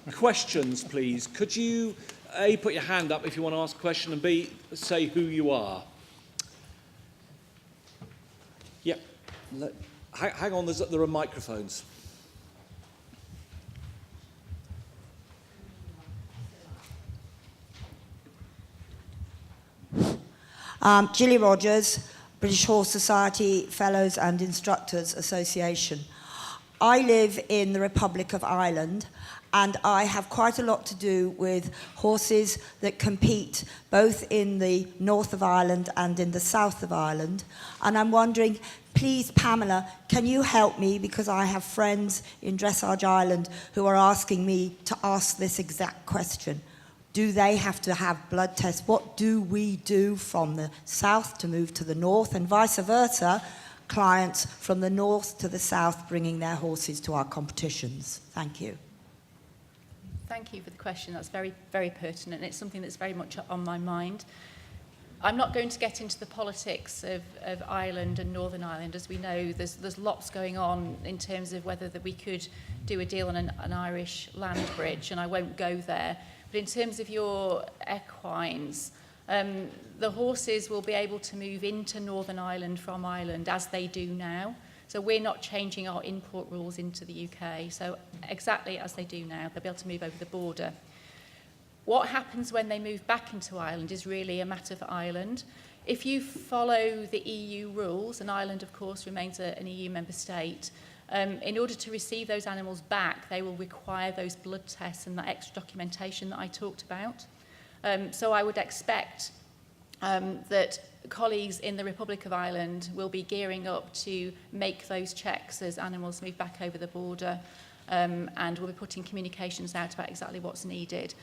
questions, please. Could you, A, put your hand up if you want to ask a question, and B, say who you are? Yep. Hang on, there are microphones. Gilly Rogers, British Horse Society Fellows and Instructors Association. I live in the Republic of Ireland, and I have quite a lot to do with horses that compete both in the north of Ireland and in the south of Ireland. And I'm wondering, please, Pamela, can you help me? Because I have friends in Dressage Ireland who are asking me to ask this exact question. Do they have to have blood tests? What do we do from the south to move to the north, and vice versa, clients from the north to the south bringing their horses to our competitions? Thank you. Thank you for the question. That's very, very pertinent, and it's something that's very much on my mind. I'm not going to get into the politics of Ireland and Northern Ireland. As we know, there's lots going on in terms of whether that we could do a deal on an Irish land bridge, and I won't go there. But in terms of your equines, the horses will be able to move into Northern Ireland from Ireland as they do now. So we're not changing our import rules into the UK. So exactly as they do now, they'll be able to move over the border. What happens when they move back into Ireland is really a matter for Ireland. If you follow the EU rules, and Ireland, of course, remains an EU member state, in order to receive those animals back, they will require those blood tests and that extra documentation that I talked about. So I would expect that colleagues in the Republic of Ireland will be gearing up to make those checks as animals move back over the border, and we'll be putting communications out about exactly what's needed.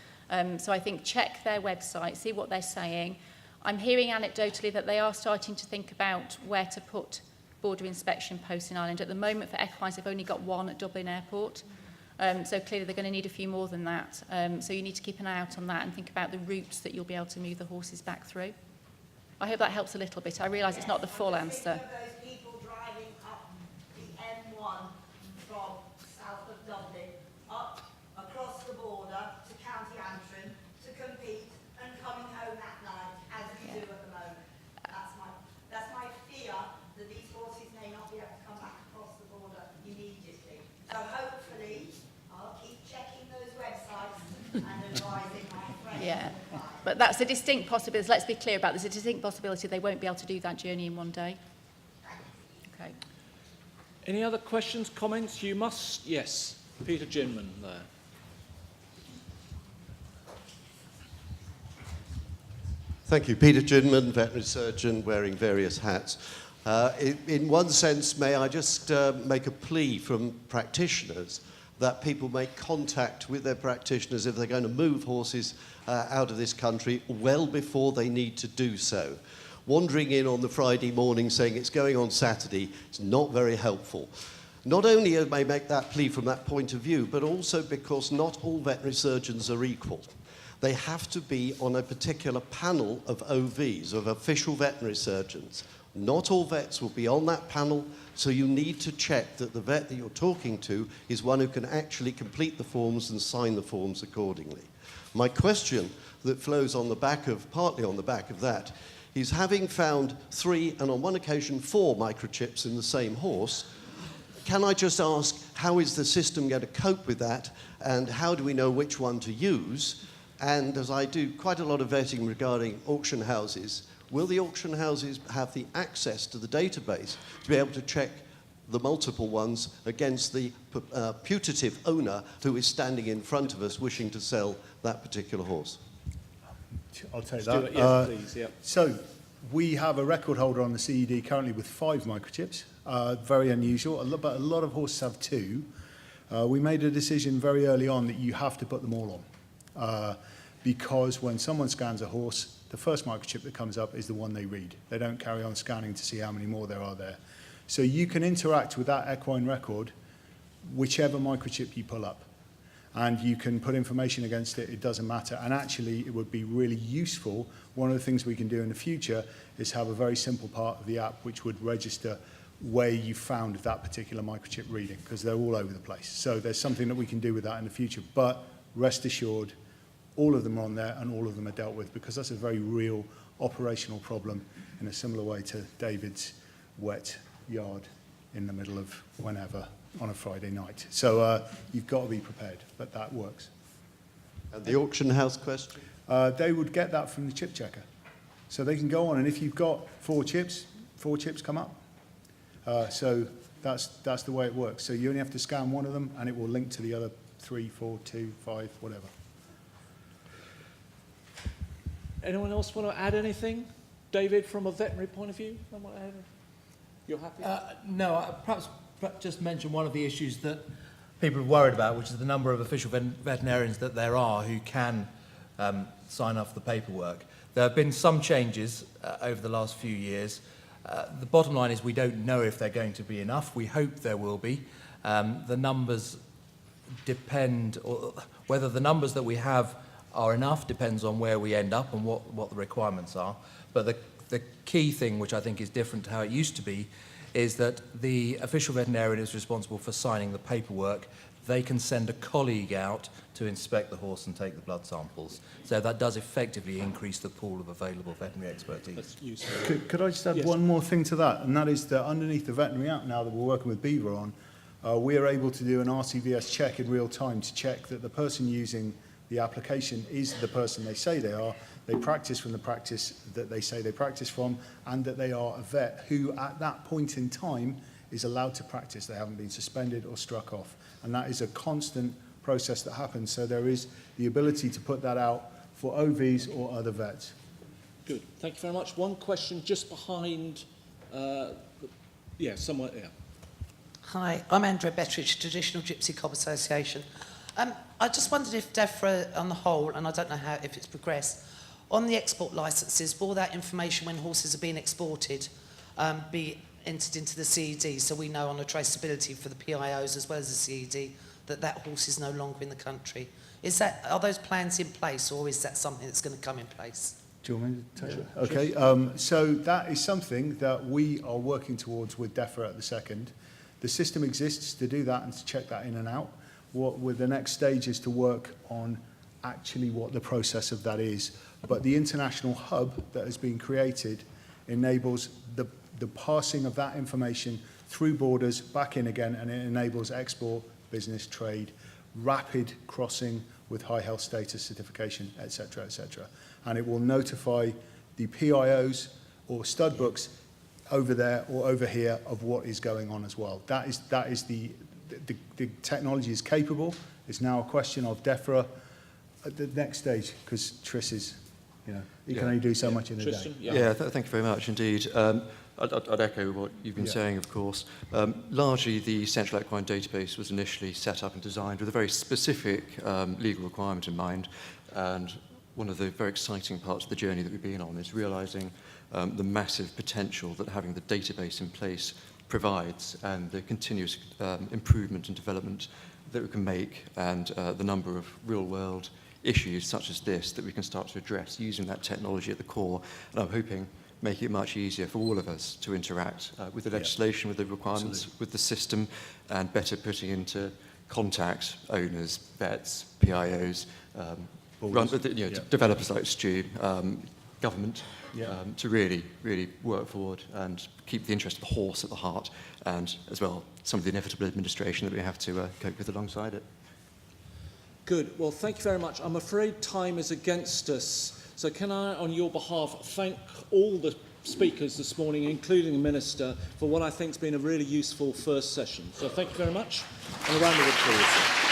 So I think check their website, see what they're saying. I'm hearing anecdotally that they are starting to think about where to put border inspection posts in Ireland. At the moment, for equines, they've only got one at Dublin Airport. So clearly they're going to need a few more than that. So you need to keep an eye out on that and think about the routes that you'll be able to move the horses back through. I hope that helps a little bit. I realise it's not the full answer. Those people driving up the M1 from south of Dublin, up across the border to County Antrim to compete and coming home that night, as we do at the moment. That's my fear, that these horses may not be able to come back across the border immediately. So hopefully, I'll keep checking those websites and advising my friends. Yeah, but that's a distinct possibility. Let's be clear about this. It's a distinct possibility they won't be able to do that journey in one day. Okay. Any other questions, comments? You must, yes. Peter Ginman there. Thank you. Peter Ginman, veterinary surgeon, wearing various hats. In one sense, may I just make a plea from practitioners that people make contact with their practitioners if they're going to move horses out of this country well before they need to do so. Wandering in on the Friday morning saying it's going on Saturday is not very helpful. Not only may I make that plea from that point of view, but also because not all veterinary surgeons are equal. They have to be on a particular panel of OVs, of official veterinary surgeons. Not all vets will be on that panel, so you need to check that the vet that you're talking to is one who can actually complete the forms and sign the forms accordingly. My question that flows on the back of, partly on the back of that, is having found 3 and on one occasion 4 microchips in the same horse, can I just ask, how is the system going to cope with that, and how do we know which one to use? And as I do quite a lot of vetting regarding auction houses, will the auction houses have the access to the database to be able to check the multiple ones against the putative owner who is standing in front of us wishing to sell that particular horse? I'll take Stewart, that. please, yeah. So we have a record holder on the CED currently with 5 microchips. Very unusual, but a lot of horses have 2. We made a decision very early on that you have to put them all on. Because when someone scans a horse, the first microchip that comes up is the one they read. They don't carry on scanning to see how many more there are there. So you can interact with that equine record, whichever microchip you pull up. And you can put information against it, it doesn't matter. And actually, it would be really useful. One of the things we can do in the future is have a very simple part of the app which would register where you found that particular microchip reading, because they're all over the place. So there's something that we can do with that in the future. But rest assured, all of them are on there and all of them are dealt with, because that's a very real operational problem in a similar way to David's wet yard in the middle of whenever on a Friday night. So you've got to be prepared, but that works. And the auction house question? They would get that from the chip checker. So they can go on, and if you've got 4 chips come up. So that's the way it works. So you only have to scan one of them, and it will link to the other 3, 4, 2, 5, whatever. Anyone else want to add anything? David, from a veterinary point of view? You're happy? No, perhaps just mention one of the issues that people are worried about, which is the number of official veterinarians that there are who can sign off the paperwork. There have been some changes over the last few years. The bottom line is we don't know if they're going to be enough. We hope there will be. The numbers depend, or whether the numbers that we have are enough depends on where we end up and what the requirements are. But the key thing, which I think is different to how it used to be, is that the official veterinarian is responsible for signing the paperwork. They can send a colleague out to inspect the horse and take the blood samples. So that does effectively increase the pool of available veterinary expertise. That's useful. Could I just add one more thing to that? And that is that underneath the veterinary app now that we're working with Behaviour on, we are able to do an RCVS check in real time to check that the person using the application is the person they say they are, they practice from the practice that they say they practice from, and that they are a vet who at that point in time is allowed to practice. They haven't been suspended or struck off. And that is a constant process that happens. So there is the ability to put that out for OVs or other vets. Good. Thank you very much. One question just behind, somewhere, yeah. Hi, I'm Andrea Bettridge, Traditional Gypsy Cob Association. I just wondered if Defra on the whole, and I don't know if it's progressed, on the export licences, will that information when horses are being exported be entered into the CED, so we know on a traceability for the PIOs as well as the CED that horse is no longer in the country? Are those plans in place, or is that something that's going to come in place? Do you want me to touch it? Okay, so that is something that we are working towards with Defra at the second. The system exists to do that and to check that in and out. The next stage is to work on actually what the process of that is. But the international hub that has been created enables the passing of that information through borders, back in again, and it enables export, business, trade, rapid crossing with high health status certification, etc., etc. And it will notify the PIOs or studbooks over there or over here of what is going on as well. That is the technology is capable. It's now a question of Defra at the next stage, because Tris is, he can only do so much in a Tristan, day. Thank you very much indeed. I'd echo what you've been saying, of course. Largely, the Central Equine Database was initially set up and designed with a very specific legal requirement in mind. And one of the very exciting parts of the journey that we've been on is realising the massive potential that having the database in place provides, and the continuous improvement and development that we can make, and the number of real-world issues such as this that we can start to address using that technology at the core. And I'm hoping make it much easier for all of us to interact with the legislation, with the requirements, with the system, and better putting into contact owners, vets, PIOs, developers like Stu, government, to really, really work forward and keep the interest of the horse at the heart, and as well some of the inevitable administration that we have to cope with alongside it. Good. Well, thank you very much. I'm afraid time is against us. So can I, on your behalf, thank all the speakers this morning, including the Minister, for what I think has been a really useful first session. So thank you very much, and a round of applause.